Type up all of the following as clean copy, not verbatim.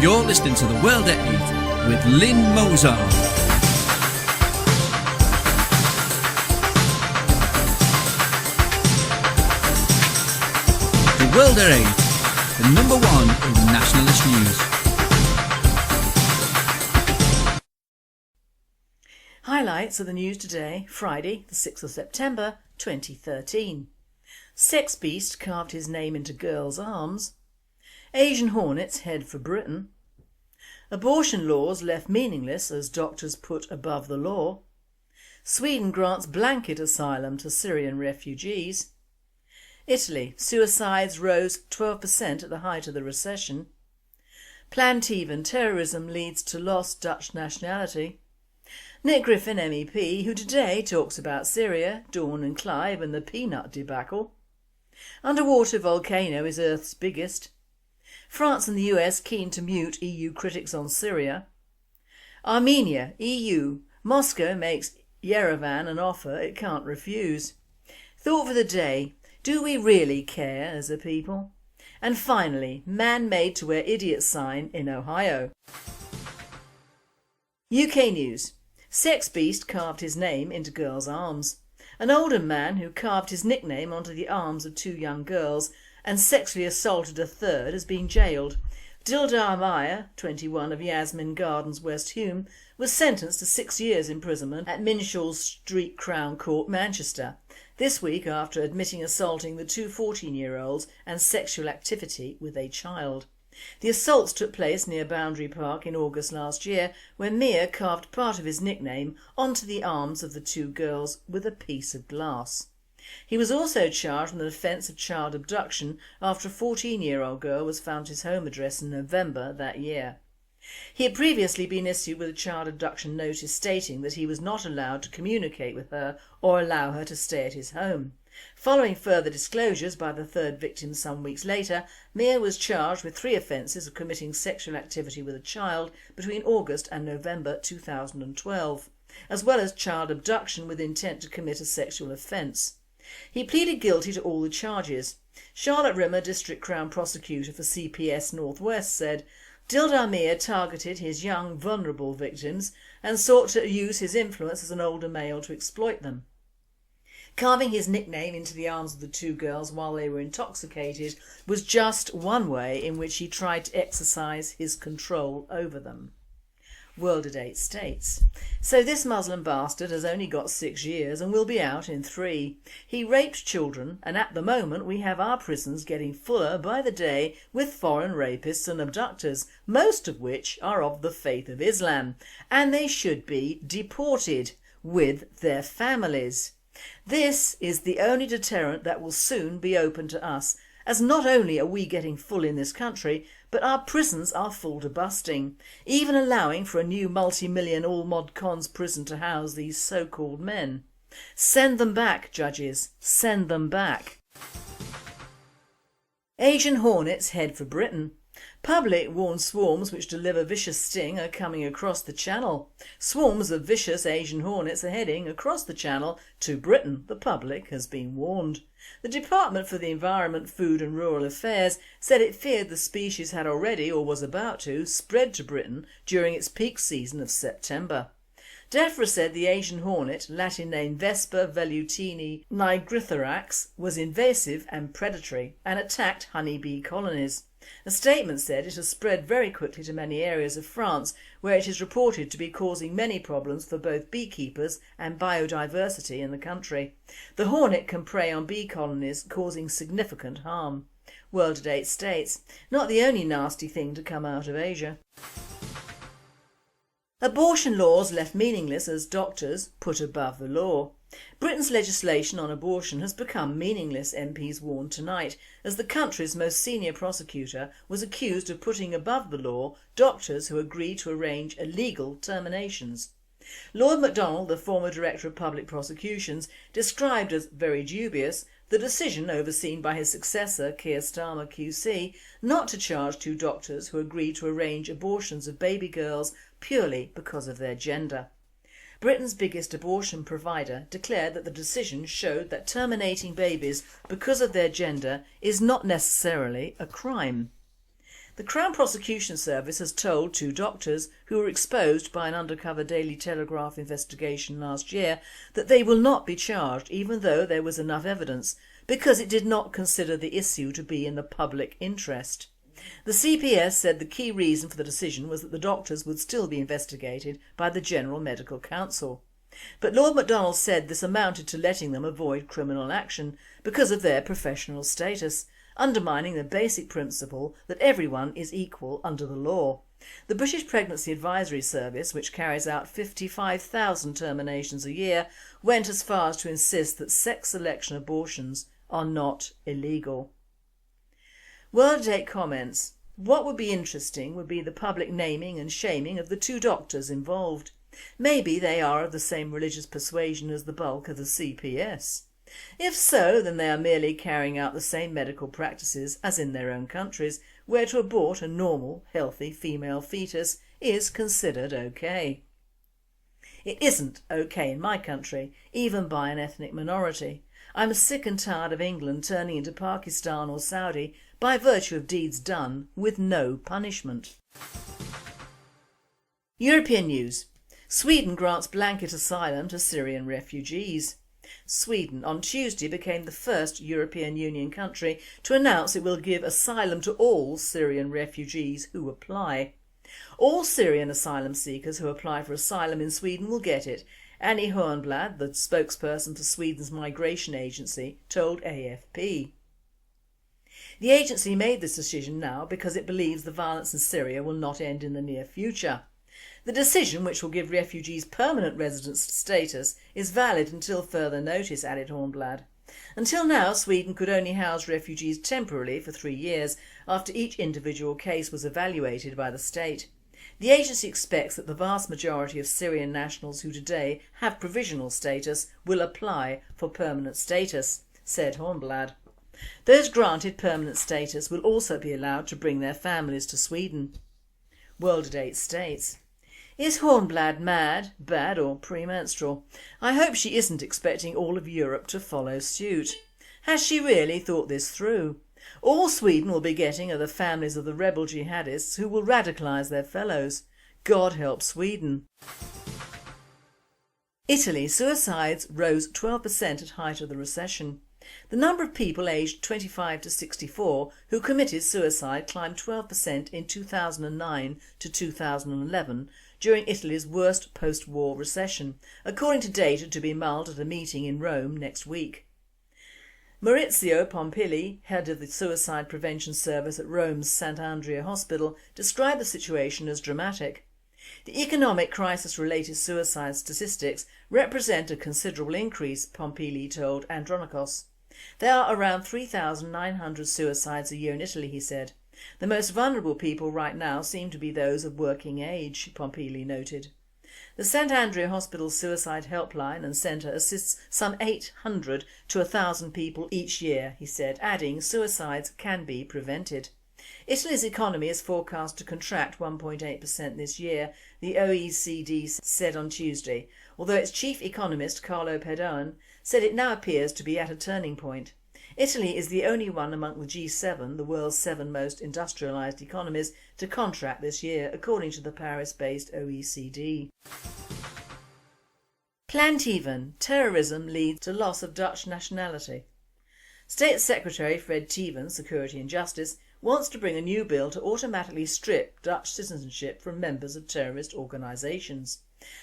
You're listening to The World at 8 with Lynn Mozart. The World at 8, the number one in nationalist news. Highlights of the news today, Friday the 6th of September 2013. Sex beast carved his name into girls' arms. Asian Hornets head for Britain. Abortion laws left meaningless as doctors put above the law. Sweden grants blanket asylum to Syrian refugees. Italy, suicides rose 12% at the height of the recession. Plantivan terrorism leads to lost Dutch nationality. Nick Griffin MEP, who today talks about Syria, Dawn and Clive and the peanut debacle. Underwater volcano is Earth's biggest. France and the US keen to mute EU critics on Syria. Armenia, EU, Moscow makes Yerevan an offer it can't refuse. Thought for the day, do we really care as a people? And finally, man made to wear idiot sign in Ohio. UK news. Sex beast carved his name into girls' arms. An Oldham man who carved his nickname onto the arms of two young girls and sexually assaulted a third has been jailed. Dildhar Miah, 21, of Yasmin Gardens, West Hume, was sentenced to 6 years imprisonment at Minshull Street Crown Court, Manchester, this week after admitting assaulting the two 14-year-olds and sexual activity with a child. The assaults took place near Boundary Park in August last year when Miah carved part of his nickname onto the arms of the two girls with a piece of glass. He was also charged with an offence of child abduction after a 14-year-old girl was found at his home address in November that year. He had previously been issued with a child abduction notice stating that he was not allowed to communicate with her or allow her to stay at his home. Following further disclosures by the third victim some weeks later, Miah was charged with 3 offences of committing sexual activity with a child between August and November 2012, as well as child abduction with intent to commit a sexual offence. He pleaded guilty to all the charges. Charlotte Rimmer, District Crown Prosecutor for CPS North-West, said Dildhar Miah targeted his young, vulnerable victims and sought to use his influence as an older male to exploit them. Carving his nickname into the arms of the two girls while they were intoxicated was just one way in which he tried to exercise his control over them. World at 8 states. So this Muslim bastard has only got 6 years and will be out in 3. He raped children and at the moment we have our prisons getting fuller by the day with foreign rapists and abductors, most of which are of the faith of Islam, and they should be deported with their families. This is the only deterrent that will soon be open to us, as not only are we getting full in this country, but our prisons are full to busting, even allowing for a new multi-million all-mod cons prison to house these so-called men. Send them back, judges, send them back. Asian Hornets head for Britain. Public warns swarms which deliver vicious sting are coming across the channel. Swarms of vicious Asian hornets are heading across the channel to Britain, the public has been warned. The Department for the Environment, Food and Rural Affairs said it feared the species had already, or was about to, spread to Britain during its peak season of September. DEFRA said the Asian hornet, Latin name Vespa velutini nigrithorax, was invasive and predatory and attacked honeybee colonies. A statement said it has spread very quickly to many areas of France where it is reported to be causing many problems for both beekeepers and biodiversity in the country. The hornet can prey on bee colonies, causing significant harm. World at 8 states. Not the only nasty thing to come out of Asia. Abortion laws left meaningless as doctors put above the law. Britain's legislation on abortion has become meaningless, MPs warned tonight, as the country's most senior prosecutor was accused of putting above the law doctors who agreed to arrange illegal terminations. Lord MacDonald, the former Director of Public Prosecutions, described as very dubious the decision overseen by his successor Keir Starmer QC not to charge 2 doctors who agreed to arrange abortions of baby girls purely because of their gender. Britain's biggest abortion provider declared that the decision showed that terminating babies because of their gender is not necessarily a crime. The Crown Prosecution Service has told 2 doctors who were exposed by an undercover Daily Telegraph investigation last year that they will not be charged even though there was enough evidence, because it did not consider the issue to be in the public interest. The CPS said the key reason for the decision was that the doctors would still be investigated by the General Medical Council. But Lord MacDonald said this amounted to letting them avoid criminal action because of their professional status, undermining the basic principle that everyone is equal under the law. The British Pregnancy Advisory Service, which carries out 55,000 terminations a year, went as far as to insist that sex selection abortions are not illegal. World Date comments. What would be interesting would be the public naming and shaming of the 2 doctors involved. Maybe they are of the same religious persuasion as the bulk of the CPS. If so, then they are merely carrying out the same medical practices as in their own countries, where to abort a normal, healthy female fetus is considered okay. It isn't okay in my country, even by an ethnic minority. I'm sick and tired of England turning into Pakistan or Saudi by virtue of deeds done with no punishment. European news. Sweden grants blanket asylum to Syrian refugees. Sweden on Tuesday became the first European Union country to announce it will give asylum to all Syrian refugees who apply. All Syrian asylum seekers who apply for asylum in Sweden will get it. Annie Hornblad, the spokesperson for Sweden's migration agency, told AFP. The agency made this decision now because it believes the violence in Syria will not end in the near future. The decision, which will give refugees permanent residence status, is valid until further notice, added Hornblad. Until now, Sweden could only house refugees temporarily for 3 years after each individual case was evaluated by the state. The agency expects that the vast majority of Syrian nationals who today have provisional status will apply for permanent status, said Hornblad. Those granted permanent status will also be allowed to bring their families to Sweden. World Date states. Is Hornblad mad, bad or premenstrual? I hope she isn't expecting all of Europe to follow suit. Has she really thought this through? All Sweden will be getting are the families of the rebel jihadists who will radicalise their fellows. God help Sweden. Italy, suicides rose 12% at height of the recession. The number of people aged 25 to 64 who committed suicide climbed 12% in 2009 to 2011 during Italy's worst post-war recession, according to data to be mulled at a meeting in Rome next week. Maurizio Pompili, head of the suicide prevention service at Rome's Sant'Andrea Hospital, described the situation as dramatic. The economic crisis-related suicide statistics represent a considerable increase, Pompili told Andronikos. There are around 3,900 suicides a year in Italy, he said. The most vulnerable people right now seem to be those of working age, Pompili noted. The Sant'Andrea Hospital Suicide Helpline and Centre assists some 800 to 1,000 people each year, he said, adding suicides can be prevented. Italy's economy is forecast to contract 1.8% this year, the OECD said on Tuesday, although its chief economist Carlo Pedone said it now appears to be at a turning point. Italy is the only one among the G7, the world's 7 most industrialised economies, to contract this year, according to the Paris-based OECD. Planteven, terrorism leads to loss of Dutch nationality. State Secretary Fred Teven, Security and Justice, wants to bring a new bill to automatically strip Dutch citizenship from members of terrorist organisations.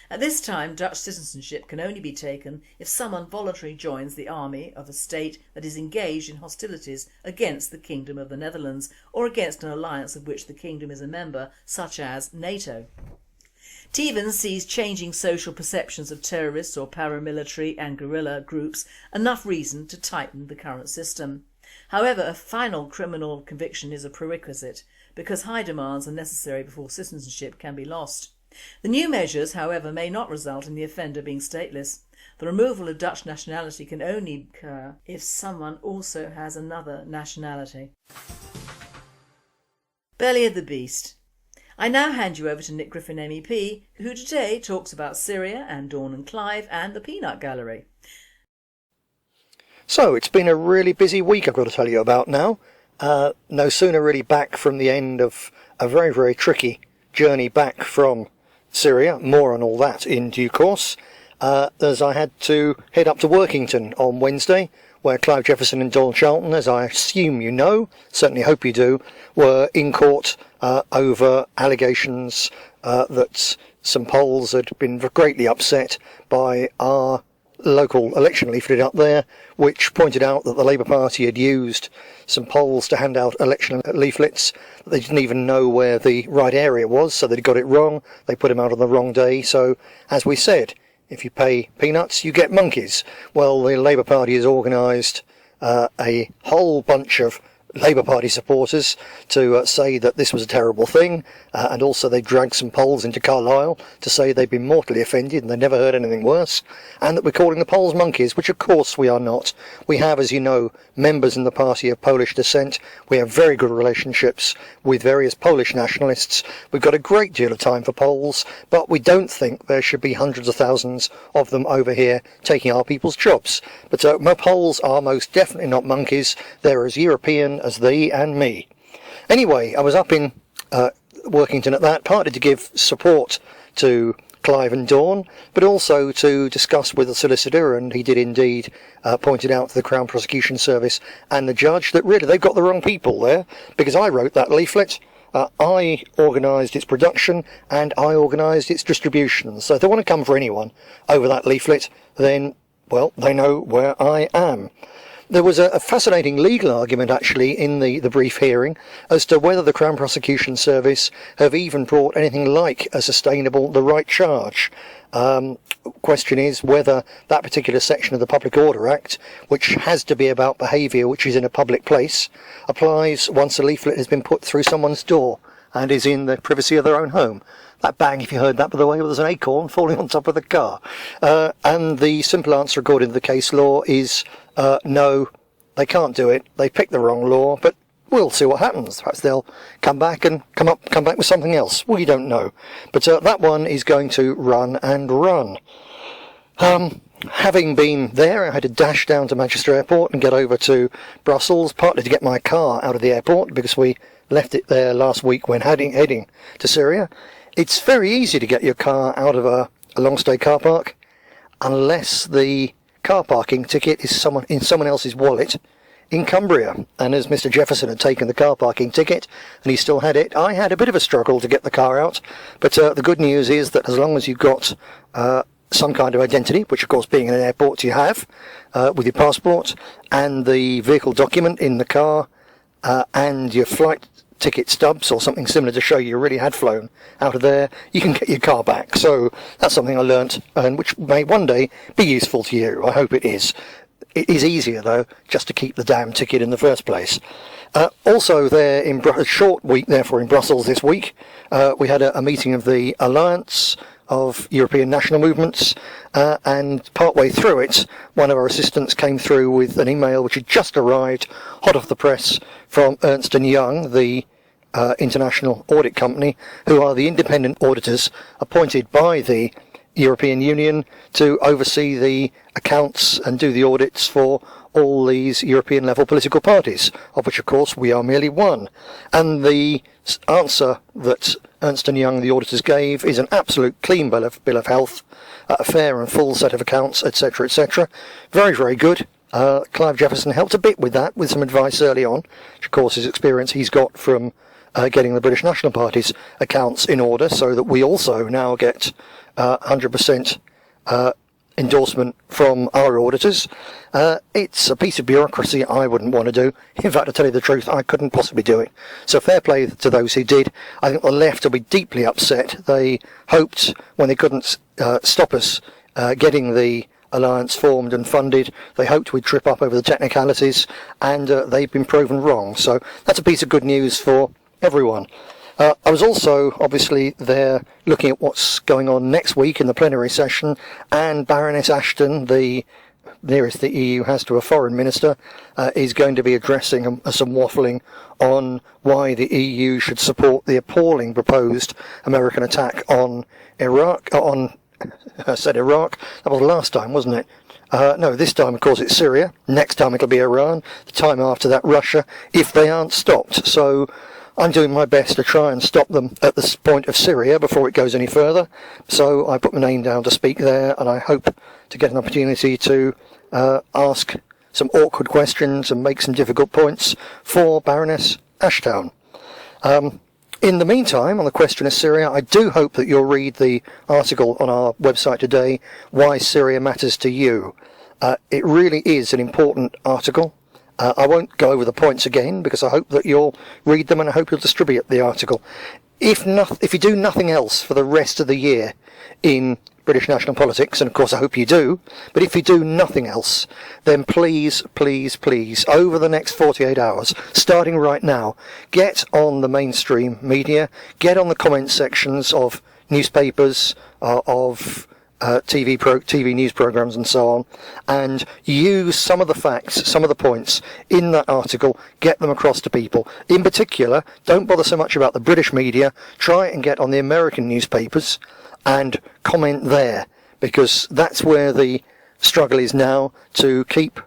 At this time, Dutch citizenship can only be taken if someone voluntarily joins the army of a state that is engaged in hostilities against the Kingdom of the Netherlands or against an alliance of which the Kingdom is a member, such as NATO. Teven sees changing social perceptions of terrorists or paramilitary and guerrilla groups enough reason to tighten the current system. However, a final criminal conviction is a prerequisite because high demands are necessary before citizenship can be lost. The new measures, however, may not result in the offender being stateless. The removal of Dutch nationality can only occur if someone also has another nationality. Belly of the Beast. I now hand you over to Nick Griffin MEP, who today talks about Syria and Dawn and Clive and the Peanut Gallery. So it's been a really busy week I've got to tell you about now. No sooner really back from the end of a very, very tricky journey back from Syria, more on all that in due course, as I had to head up to Workington on Wednesday, where Clive Jefferson and Donald Charlton, as I assume you know, certainly hope you do, were in court over allegations that some Poles had been greatly upset by our local election leaflet up there, which pointed out that the Labour Party had used some Poles to hand out election leaflets. They didn't even know where the right area was, so they'd got it wrong. They put them out on the wrong day. So, as we said, if you pay peanuts, you get monkeys. Well, the Labour Party has organised a whole bunch of Labour Party supporters to say that this was a terrible thing, and also they dragged some Poles into Carlisle to say they'd been mortally offended and they'd never heard anything worse, and that we're calling the Poles monkeys, which of course we are not. We have, as you know, members in the party of Polish descent. We have very good relationships with various Polish nationalists. We've got a great deal of time for Poles, but we don't think there should be hundreds of thousands of them over here taking our people's jobs. But Poles are most definitely not monkeys. They're as European as thee and me. Anyway, I was up in Workington at that, partly to give support to Clive and Dawn, but also to discuss with the solicitor, and he did indeed point it out to the Crown Prosecution Service and the judge that really they've got the wrong people there, because I wrote that leaflet, I organised its production, and I organised its distribution. So if they want to come for anyone over that leaflet, then, well, they know where I am. There was a fascinating legal argument, actually, in the brief hearing as to whether the Crown Prosecution Service have even brought anything like a sustainable the right charge. Question is whether that particular section of the Public Order Act, which has to be about behaviour which is in a public place, applies once a leaflet has been put through someone's door and is in the privacy of their own home. That bang, if you heard that, by the way, was an acorn falling on top of the car. And the simple answer, according to the case law, is no, they can't do it. They picked the wrong law, but we'll see what happens. Perhaps they'll come back with something else. We don't know. But that one is going to run and run. Having been there, I had to dash down to Manchester Airport and get over to Brussels, partly to get my car out of the airport, because we left it there last week when heading to Syria. It's very easy to get your car out of a long stay car park, unless the car parking ticket is in someone else's wallet in Cumbria. And as Mr. Jefferson had taken the car parking ticket and he still had it, I had a bit of a struggle to get the car out. But the good news is that as long as you've got some kind of identity, which of course being in an airport you have, with your passport and the vehicle document in the car, and your flight ticket stubs or something similar to show you really had flown out of there, you can get your car back. So that's something I learnt, and which may one day be useful to you. I hope it is. It is easier, though, just to keep the damn ticket in the first place. Also there, a short week therefore in Brussels this week, we had a meeting of the Alliance of European National Movements, and partway through it, one of our assistants came through with an email which had just arrived, hot off the press, from Ernst & Young, the international audit company, who are the independent auditors appointed by the European Union to oversee the accounts and do the audits for all these European level political parties, of which of course we are merely one. And the answer that Ernst & Young, the auditors, gave is an absolute clean bill of health, a fair and full set of accounts, etc., etc. Very, very good. Clive Jefferson helped a bit with that, with some advice early on, which of course is experience he's got from getting the British National Party's accounts in order, so that we also now get 100% endorsement from our auditors. It's a piece of bureaucracy I wouldn't want to do. In fact, to tell you the truth, I couldn't possibly do it. So fair play to those who did. I think the left will be deeply upset. They hoped, when they couldn't stop us getting the alliance formed and funded, they hoped we'd trip up over the technicalities, and they've been proven wrong. So that's a piece of good news for everyone. I was also obviously there looking at what's going on next week in the plenary session, and Baroness Ashton, the nearest the EU has to a foreign minister, is going to be addressing some waffling on why the EU should support the appalling proposed American attack on Iraq. I said Iraq, that was last time, wasn't it? No, this time, of course, it's Syria. Next time it'll be Iran. The time after that, Russia, if they aren't stopped. So I'm doing my best to try and stop them at the point of Syria before it goes any further. So I put my name down to speak there, and I hope to get an opportunity to ask some awkward questions and make some difficult points for Baroness Ashtown. In the meantime, on the question of Syria, I do hope that you'll read the article on our website today, Why Syria Matters to You. It really is an important article. I won't go over the points again because I hope that you'll read them and I hope you'll distribute the article. If you do nothing else for the rest of the year in British national politics, and of course I hope you do, but if you do nothing else, then please, please, please, over the next 48 hours, starting right now, get on the mainstream media, get on the comment sections of newspapers, of TV news programs and so on, and use some of the facts, some of the points in that article, get them across to people. In particular, don't bother so much about the British media, try and get on the American newspapers and comment there, because that's where the struggle is now, to keep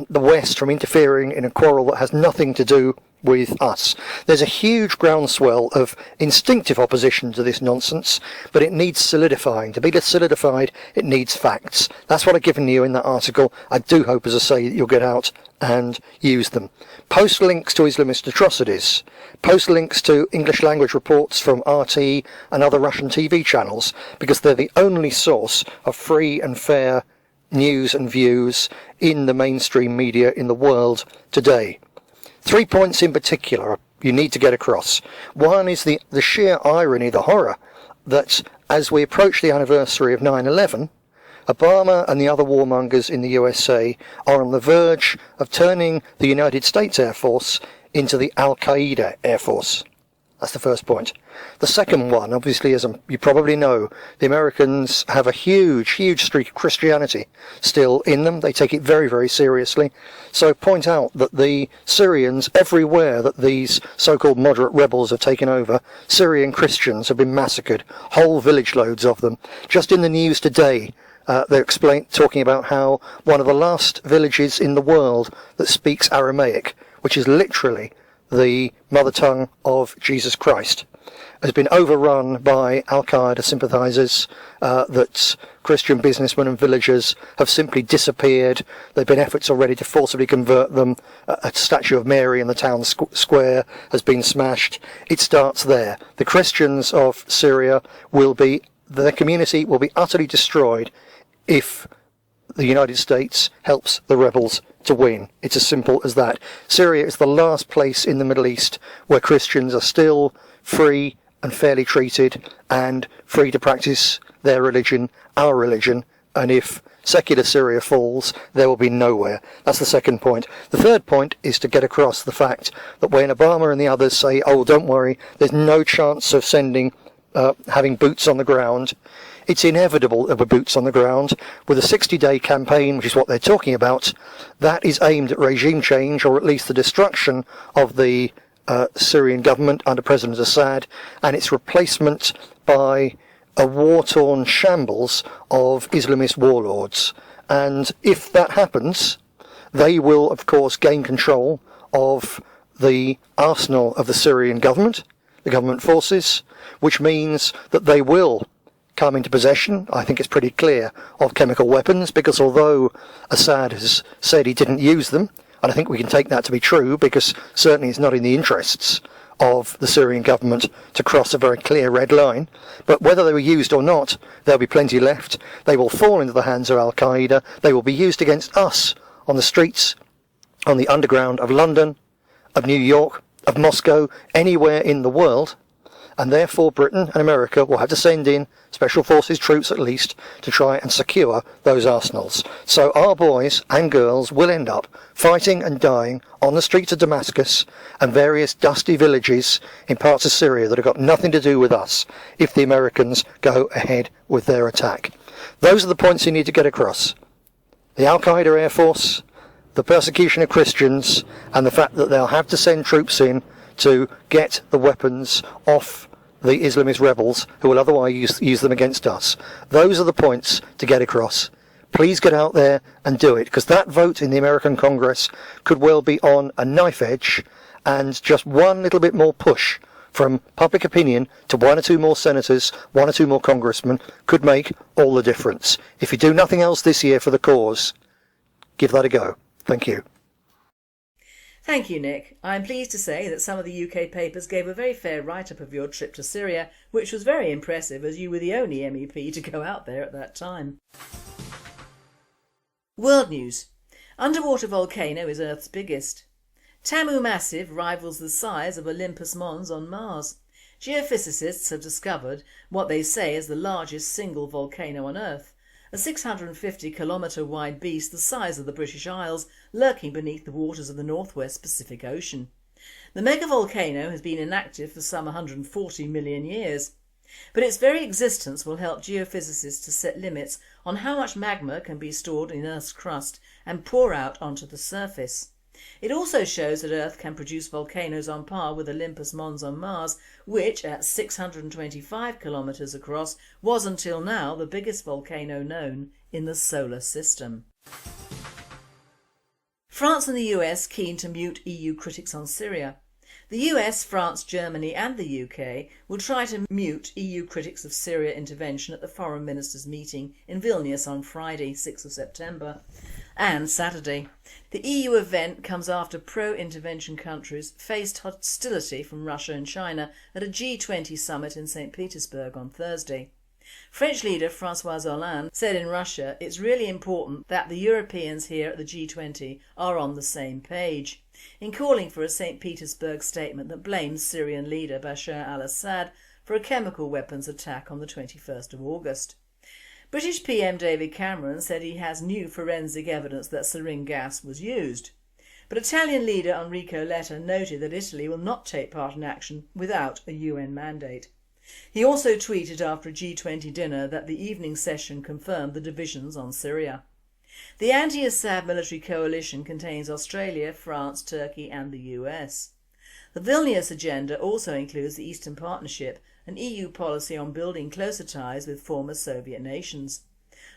the West from interfering in a quarrel that has nothing to do with us. There's a huge groundswell of instinctive opposition to this nonsense, but it needs solidifying. To be solidified, it needs facts. That's what I've given you in that article. I do hope, as I say, that you'll get out and use them. Post links to Islamist atrocities. Post links to English language reports from RT and other Russian TV channels, because they're the only source of free and fair news and views in the mainstream media in the world today. 3 points in particular you need to get across. One is the sheer irony, the horror, that as we approach the anniversary of 9/11, Obama and the other warmongers in the USA are on the verge of turning the United States Air Force into the Al-Qaeda Air Force. That's the first point. The second one, obviously, as you probably know, the Americans have a huge streak of Christianity still in them. They take it very, very seriously. So point out that the Syrians, everywhere that these so-called moderate rebels have taken over, Syrian Christians have been massacred. Whole village loads of them. Just in the news today, they're talking about how one of the last villages in the world that speaks Aramaic, which is literally the mother tongue of Jesus Christ, has been overrun by Al-Qaeda sympathisers, that Christian businessmen and villagers have simply disappeared. There have been efforts already to forcibly convert them. A statue of Mary in the town square has been smashed. It starts there. The Christians of Syria their community will be utterly destroyed if the United States helps the rebels to win. It's as simple as that. Syria is the last place in the Middle East where Christians are still free and fairly treated and free to practice their religion, our religion, and if secular Syria falls, there will be nowhere. That's the second point. The third point is to get across the fact that when Obama and the others say, oh, don't worry, there's no chance of having boots on the ground, it's inevitable there were boots on the ground. With a 60-day campaign, which is what they're talking about, that is aimed at regime change, or at least the destruction of the Syrian government under President Assad, and its replacement by a war-torn shambles of Islamist warlords. And if that happens, they will, of course, gain control of the arsenal of the Syrian government, the government forces, which means that they will come into possession, I think it's pretty clear, of chemical weapons, because although Assad has said he didn't use them, and I think we can take that to be true, because certainly it's not in the interests of the Syrian government to cross a very clear red line, but whether they were used or not, there'll be plenty left. They will fall into the hands of Al-Qaeda. They will be used against us on the streets, on the underground of London, of New York, of Moscow, anywhere in the world, and therefore Britain and America will have to send in special forces troops at least to try and secure those arsenals. So our boys and girls will end up fighting and dying on the streets of Damascus and various dusty villages in parts of Syria that have got nothing to do with us if the Americans go ahead with their attack. Those are the points you need to get across. The Al-Qaeda Air Force, the persecution of Christians, and the fact that they'll have to send troops in to get the weapons off the Islamist rebels who will otherwise use them against us. Those are the points to get across. Please get out there and do it, because that vote in the American Congress could well be on a knife edge, and just one little bit more push from public opinion to one or two more senators, one or two more congressmen could make all the difference. If you do nothing else this year for the cause, give that a go. Thank you. Thank you, Nick. I am pleased to say that some of the UK papers gave a very fair write-up of your trip to Syria, which was very impressive as you were the only MEP to go out there at that time. World news. Underwater volcano is Earth's biggest. Tamu Massive rivals the size of Olympus Mons on Mars. Geophysicists have discovered what they say is the largest single volcano on Earth, a 650-kilometre wide beast the size of the British Isles, lurking beneath the waters of the North-West Pacific Ocean. The megavolcano has been inactive for some 140 million years, but its very existence will help geophysicists to set limits on how much magma can be stored in Earth's crust and pour out onto the surface. It also shows that Earth can produce volcanoes on par with Olympus Mons on Mars, which at 625 kilometres across was until now the biggest volcano known in the solar system. France and the US keen to mute EU critics on Syria. The US, France, Germany and the UK will try to mute EU critics of Syria intervention at the Foreign Ministers' meeting in Vilnius on Friday, 6th of September and Saturday. The EU event comes after pro-intervention countries faced hostility from Russia and China at a G20 summit in St. Petersburg on Thursday. French leader François Hollande said in Russia it's really important that the Europeans here at the G20 are on the same page, in calling for a St. Petersburg statement that blames Syrian leader Bashar al-Assad for a chemical weapons attack on the 21st of August. British PM David Cameron said he has new forensic evidence that sarin gas was used. But Italian leader Enrico Letta noted that Italy will not take part in action without a UN mandate. He also tweeted after a G20 dinner that the evening session confirmed the divisions on Syria. The anti-Assad military coalition contains Australia, France, Turkey and the US. The Vilnius agenda also includes the Eastern Partnership, an EU policy on building closer ties with former Soviet nations.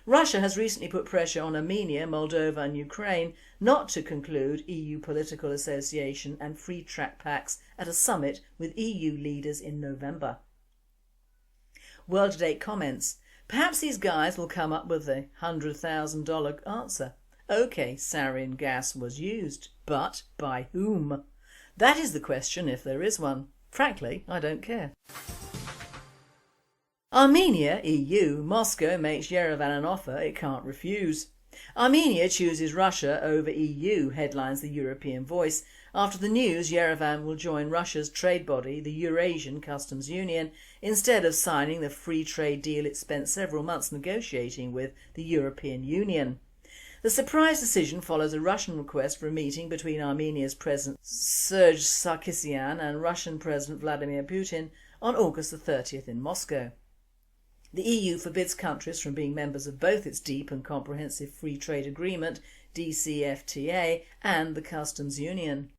Russia has recently put pressure on Armenia, Moldova and Ukraine not to conclude EU political association and free trade pacts at a summit with EU leaders in November. World Today comments, perhaps these guys will come up with the $100,000 answer. OK, sarin gas was used, but by whom? That is the question if there is one. Frankly, I don't care. Armenia, EU, Moscow makes Yerevan an offer it can't refuse. Armenia chooses Russia over EU, headlines the European Voice, after the news Yerevan will join Russia's trade body, the Eurasian Customs Union, instead of signing the free trade deal it spent several months negotiating with the European Union. The surprise decision follows a Russian request for a meeting between Armenia's President Sergei Sargsyan and Russian President Vladimir Putin on August the 30th in Moscow. The EU forbids countries from being members of both its Deep and Comprehensive Free Trade Agreement, DCFTA, and the Customs Union.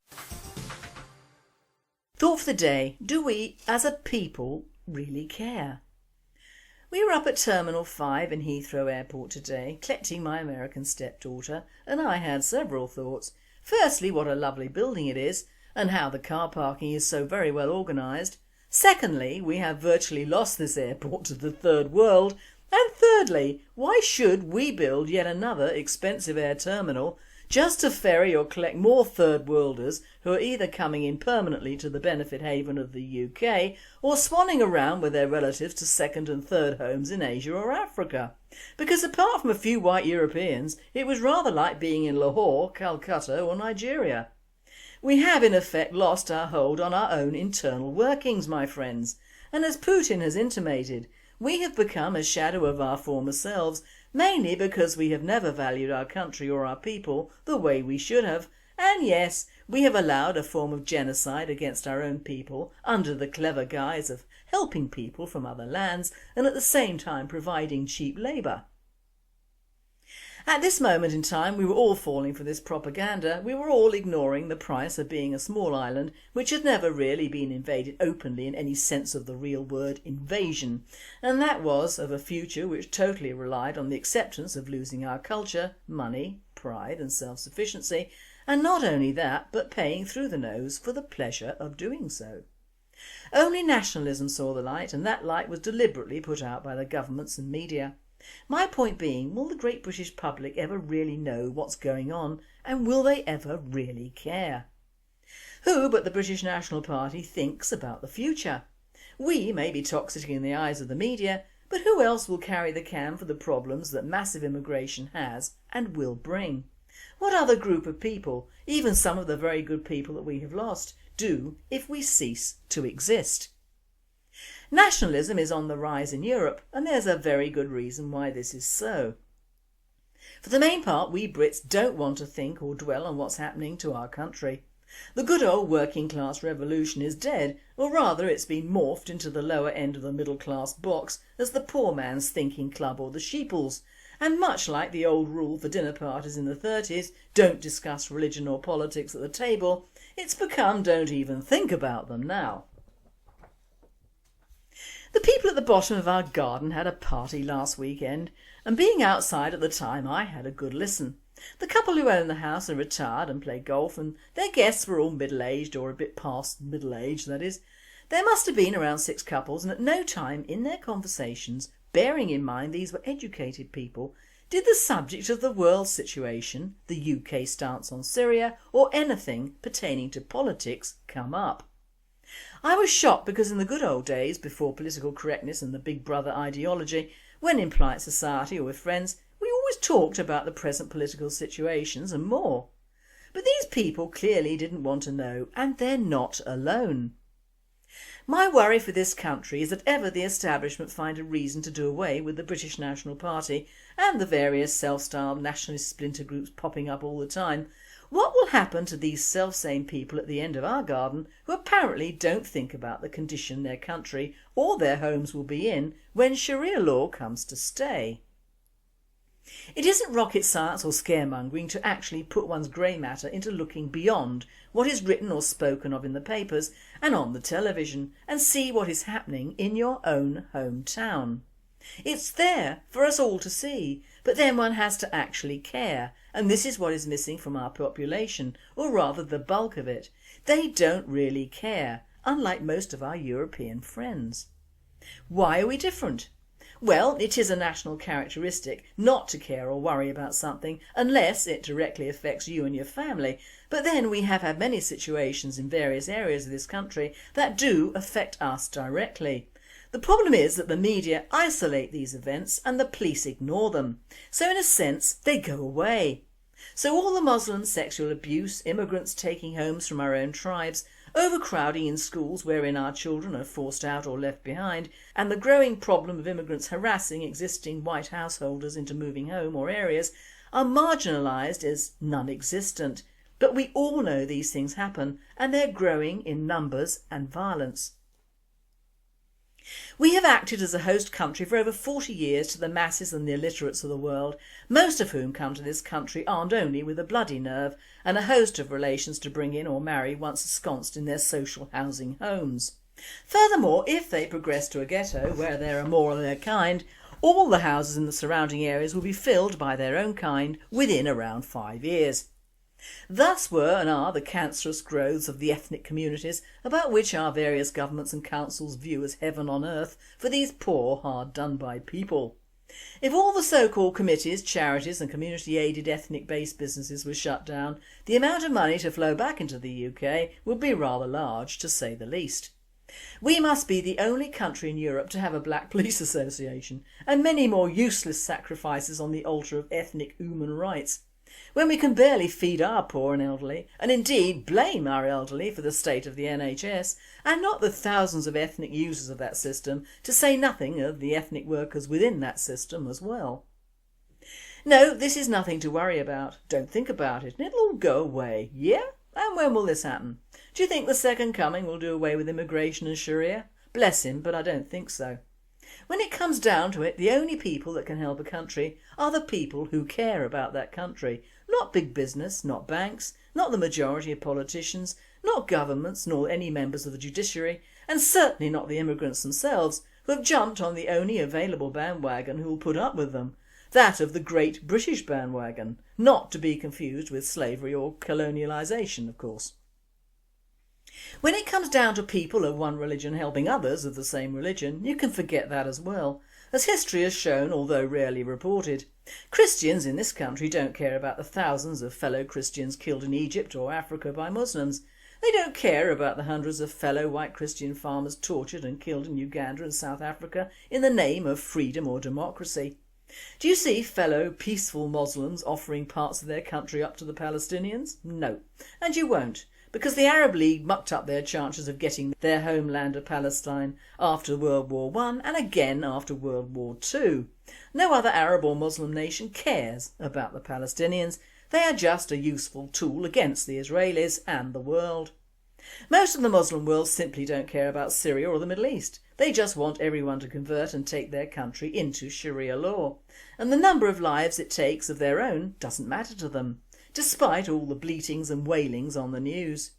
Thought for the day, do we, as a people, really care? We were up at Terminal 5 in Heathrow Airport today, collecting my American stepdaughter, and I had several thoughts. Firstly, what a lovely building it is, and how the car parking is so very well organised. Secondly, we have virtually lost this airport to the third world. And thirdly, why should we build yet another expensive air terminal just to ferry or collect more third worlders who are either coming in permanently to the benefit haven of the UK or swanning around with their relatives to second and third homes in Asia or Africa? Because apart from a few white Europeans, it was rather like being in Lahore, Calcutta or Nigeria. We have in effect lost our hold on our own internal workings, my friends, and as Putin has intimated, we have become a shadow of our former selves, mainly because we have never valued our country or our people the way we should have, and yes, we have allowed a form of genocide against our own people under the clever guise of helping people from other lands and at the same time providing cheap labour. At this moment in time we were all falling for this propaganda. We were all ignoring the price of being a small island which had never really been invaded openly in any sense of the real word invasion, and that was of a future which totally relied on the acceptance of losing our culture, money, pride and self-sufficiency, and not only that but paying through the nose for the pleasure of doing so. Only nationalism saw the light, and that light was deliberately put out by the governments and media. My point being, will the great British public ever really know what's going on, and will they ever really care? Who but the British National Party thinks about the future? We may be toxic in the eyes of the media, but who else will carry the can for the problems that massive immigration has and will bring? What other group of people, even some of the very good people that we have lost, do if we cease to exist? Nationalism is on the rise in Europe, and there's a very good reason why this is so. For the main part, we Brits don't want to think or dwell on what's happening to our country. The good old working class revolution is dead, or rather it's been morphed into the lower end of the middle class box as the poor man's thinking club or the sheeples, and much like the old rule for dinner parties in the 30s, don't discuss religion or politics at the table, it's become don't even think about them now. The people at the bottom of our garden had a party last weekend, and being outside at the time I had a good listen. The couple who own the house are retired and play golf, and their guests were all middle-aged, or a bit past middle-age that is. There must have been around 6 couples, and at no time in their conversations, bearing in mind these were educated people, did the subject of the world situation, the UK stance on Syria, or anything pertaining to politics come up. I was shocked because in the good old days, before political correctness and the Big Brother ideology, when in polite society or with friends, we always talked about the present political situations and more. But these people clearly didn't want to know, and they're not alone. My worry for this country is that ever the establishment find a reason to do away with the British National Party and the various self-styled nationalist splinter groups popping up all the time, what will happen to these self-same people at the end of our garden who apparently don't think about the condition their country or their homes will be in when Sharia law comes to stay? It isn't rocket science or scaremongering to actually put one's grey matter into looking beyond what is written or spoken of in the papers and on the television and see what is happening in your own hometown. It's there for us all to see, but then one has to actually care, and this is what is missing from our population, or rather the bulk of it. They don't really care, unlike most of our European friends. Why are we different? Well, it is a national characteristic not to care or worry about something unless it directly affects you and your family, but then we have had many situations in various areas of this country that do affect us directly. The problem is that the media isolate these events and the police ignore them, so in a sense they go away. So all the Muslim sexual abuse, immigrants taking homes from our own tribes, overcrowding in schools wherein our children are forced out or left behind, and the growing problem of immigrants harassing existing white householders into moving home or areas are marginalised as non-existent. But we all know these things happen, and they're growing in numbers and violence. We have acted as a host country for over 40 years to the masses and the illiterates of the world, most of whom come to this country armed only with a bloody nerve and a host of relations to bring in or marry once ensconced in their social housing homes. Furthermore, if they progress to a ghetto where there are more of their kind, all the houses in the surrounding areas will be filled by their own kind within around 5 years. Thus were and are the cancerous growths of the ethnic communities about which our various governments and councils view as heaven on earth for these poor, hard-done-by people. If all the so-called committees, charities and community-aided ethnic-based businesses were shut down, the amount of money to flow back into the UK would be rather large, to say the least. We must be the only country in Europe to have a black police association, and many more useless sacrifices on the altar of ethnic human rights. When we can barely feed our poor and elderly, and indeed blame our elderly for the state of the NHS, and not the thousands of ethnic users of that system, to say nothing of the ethnic workers within that system as well. No, this is nothing to worry about. Don't think about it and it'll all go away. Yeah? And when will this happen? Do you think the second coming will do away with immigration and Sharia? Bless him, but I don't think so. When it comes down to it, the only people that can help a country are the people who care about that country, not big business, not banks, not the majority of politicians, not governments nor any members of the judiciary, and certainly not the immigrants themselves who have jumped on the only available bandwagon who will put up with them, that of the Great British bandwagon, not to be confused with slavery or colonialisation, of course. When it comes down to people of one religion helping others of the same religion, you can forget that as well, as history has shown, although rarely reported. Christians in this country don't care about the thousands of fellow Christians killed in Egypt or Africa by Muslims. They don't care about the hundreds of fellow white Christian farmers tortured and killed in Uganda and South Africa in the name of freedom or democracy. Do you see fellow peaceful Muslims offering parts of their country up to the Palestinians? No, and you won't, because the Arab League mucked up their chances of getting their homeland of Palestine after World War I and again after World War II. No other Arab or Muslim nation cares about the Palestinians. They are just a useful tool against the Israelis and the world. Most of the Muslim world simply don't care about Syria or the Middle East. They just want everyone to convert and take their country into Sharia law. And the number of lives it takes of their own doesn't matter to them, despite all the bleatings and wailings on the news.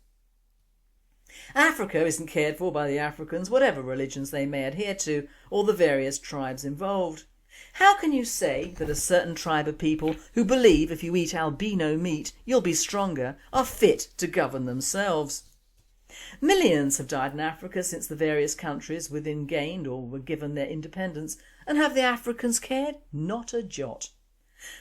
Africa isn't cared for by the Africans, whatever religions they may adhere to, or the various tribes involved. How can you say that a certain tribe of people who believe if you eat albino meat you'll be stronger are fit to govern themselves? Millions have died in Africa since the various countries within gained or were given their independence, and have the Africans cared? Not a jot.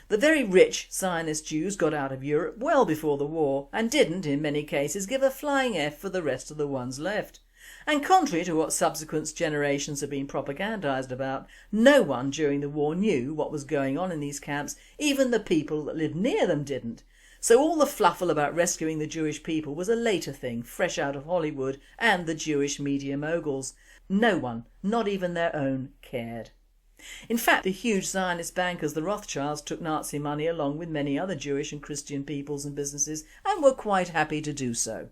The very rich Zionist Jews got out of Europe well before the war and didn't, in many cases, give a flying F for the rest of the ones left. And contrary to what subsequent generations have been propagandised about, no one during the war knew what was going on in these camps, even the people that lived near them didn't. So all the fluffle about rescuing the Jewish people was a later thing, fresh out of Hollywood and the Jewish media moguls. No one, not even their own, cared. In fact, the huge Zionist bankers, the Rothschilds, took Nazi money along with many other Jewish and Christian peoples and businesses and were quite happy to do so.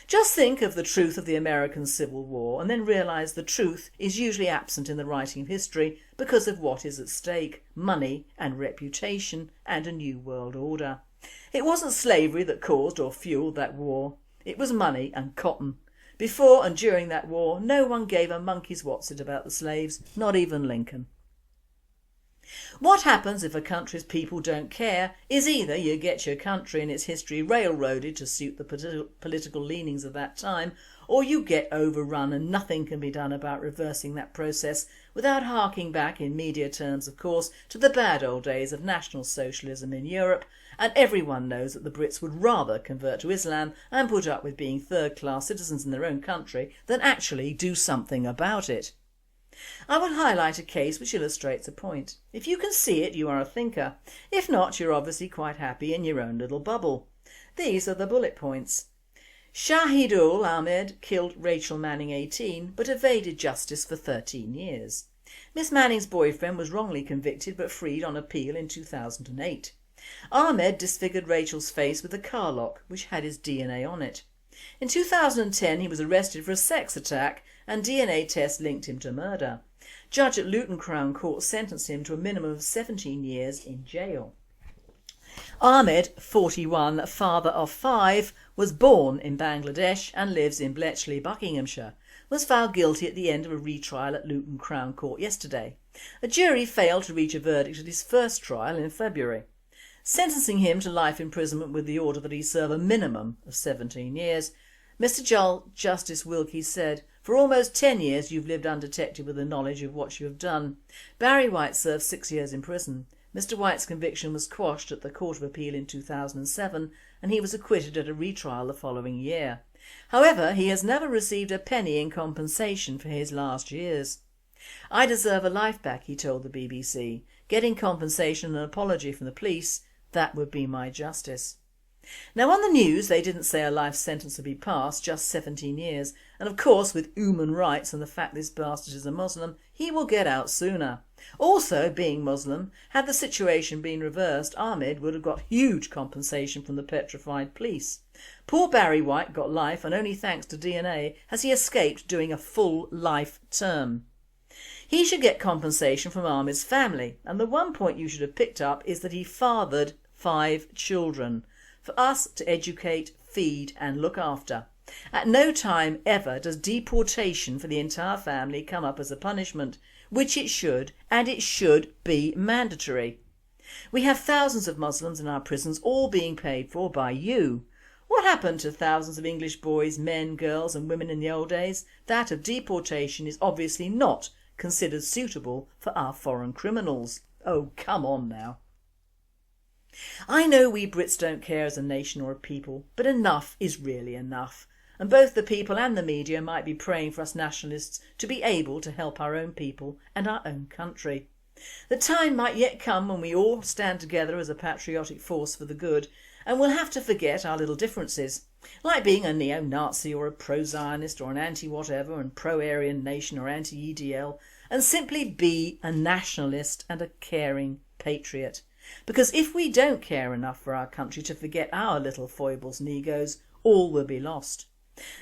Just think of the truth of the American Civil War and then realise the truth is usually absent in the writing of history because of what is at stake: money and reputation and a new world order. It wasn't slavery that caused or fuelled that war, it was money and cotton. Before and during that war no one gave a monkey's whatsit about the slaves, not even Lincoln. What happens if a country's people don't care is either you get your country and its history railroaded to suit the political leanings of that time, or you get overrun and nothing can be done about reversing that process without harking back, in media terms of course, to the bad old days of National Socialism in Europe, and everyone knows that the Brits would rather convert to Islam and put up with being third-class citizens in their own country than actually do something about it. I will highlight a case which illustrates a point. If you can see it, you are a thinker. If not, you're obviously quite happy in your own little bubble. These are the bullet points. Shahidul Ahmed killed Rachel Manning 18 but evaded justice for 13 years. Miss Manning's boyfriend was wrongly convicted but freed on appeal in 2008. Ahmed disfigured Rachel's face with a car lock which had his DNA on it. In 2010 he was arrested for a sex attack and DNA tests linked him to murder. Judge at Luton Crown Court sentenced him to a minimum of 17 years in jail. Ahmed, 41, father of 5, was born in Bangladesh and lives in Bletchley, Buckinghamshire, was found guilty at the end of a retrial at Luton Crown Court yesterday. A jury failed to reach a verdict at his first trial in February, sentencing him to life imprisonment with the order that he serve a minimum of 17 years. Mr Justice Wilkie said, "For almost 10 years you've lived undetected with the knowledge of what you have done." Barry White served 6 years in prison. Mr White's conviction was quashed at the Court of Appeal in 2007 and he was acquitted at a retrial the following year. However, he has never received a penny in compensation for his last years. "I deserve a life back," he told the BBC. "Getting compensation and an apology from the police, that would be my justice." Now on the news they didn't say a life sentence would be passed, just 17 years, and of course with human rights and the fact this bastard is a Muslim, he will get out sooner. Also, being Muslim, had the situation been reversed, Ahmed would have got huge compensation from the petrified police. Poor Barry White got life and only thanks to DNA has he escaped doing a full life term. He should get compensation from Ahmed's family, and the one point you should have picked up is that he fathered 5 children for us to educate, feed and look after. At no time ever does deportation for the entire family come up as a punishment, which it should, and it should be mandatory. We have thousands of Muslims in our prisons, all being paid for by you. What happened to thousands of English boys, men, girls and women in the old days? That of deportation is obviously not considered suitable for our foreign criminals. Oh, come on now. I know we Brits don't care as a nation or a people, but enough is really enough. And both the people and the media might be praying for us nationalists to be able to help our own people and our own country. The time might yet come when we all stand together as a patriotic force for the good, and we'll have to forget our little differences, like being a neo-Nazi or a pro-Zionist or an anti-whatever and pro-Aryan nation or anti-EDL, and simply be a nationalist and a caring patriot. Because if we don't care enough for our country to forget our little foibles and egos, all will be lost.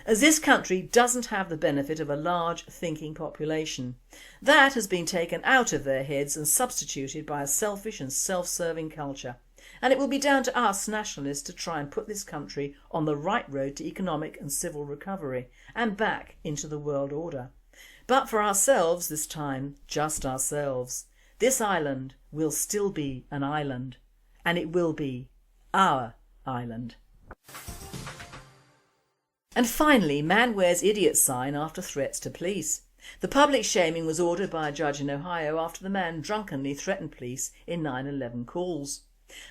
As this country doesn't have the benefit of a large thinking population. That has been taken out of their heads and substituted by a selfish and self-serving culture. And it will be down to us nationalists to try and put this country on the right road to economic and civil recovery and back into the world order. But for ourselves this time, just ourselves, this island will still be an island, and it will be our island. And finally, man wears idiot sign after threats to police. The public shaming was ordered by a judge in Ohio after the man drunkenly threatened police in 9/11 calls.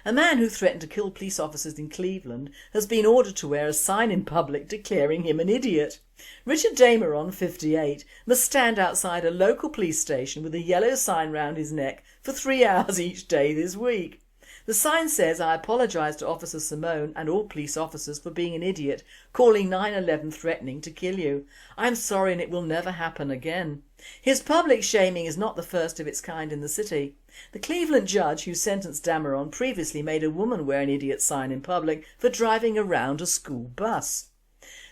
A man who threatened to kill police officers in Cleveland has been ordered to wear a sign in public declaring him an idiot. Richard Dameron, 58, must stand outside a local police station with a yellow sign round his neck for 3 hours each day this week. The sign says, "I apologise to Officer Simone and all police officers for being an idiot, calling 9/11 threatening to kill you. I'm sorry and it will never happen again." His public shaming is not the first of its kind in the city. The Cleveland judge who sentenced Dameron previously made a woman wear an idiot sign in public for driving around a school bus.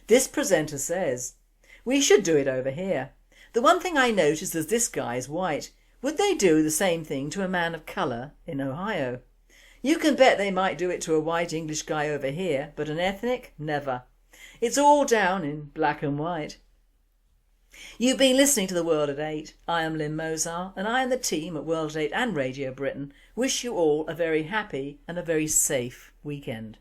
This presenter says, "We should do it over here. The one thing I noticed is this guy is white. Would they do the same thing to a man of colour in Ohio? You can bet they might do it to a white English guy over here, but an ethnic? Never. It's all down in black and white." You've been listening to The World at 8. I am Lynn Mozart, and I and the team at World at 8 and Radio Britain wish you all a very happy and a very safe weekend.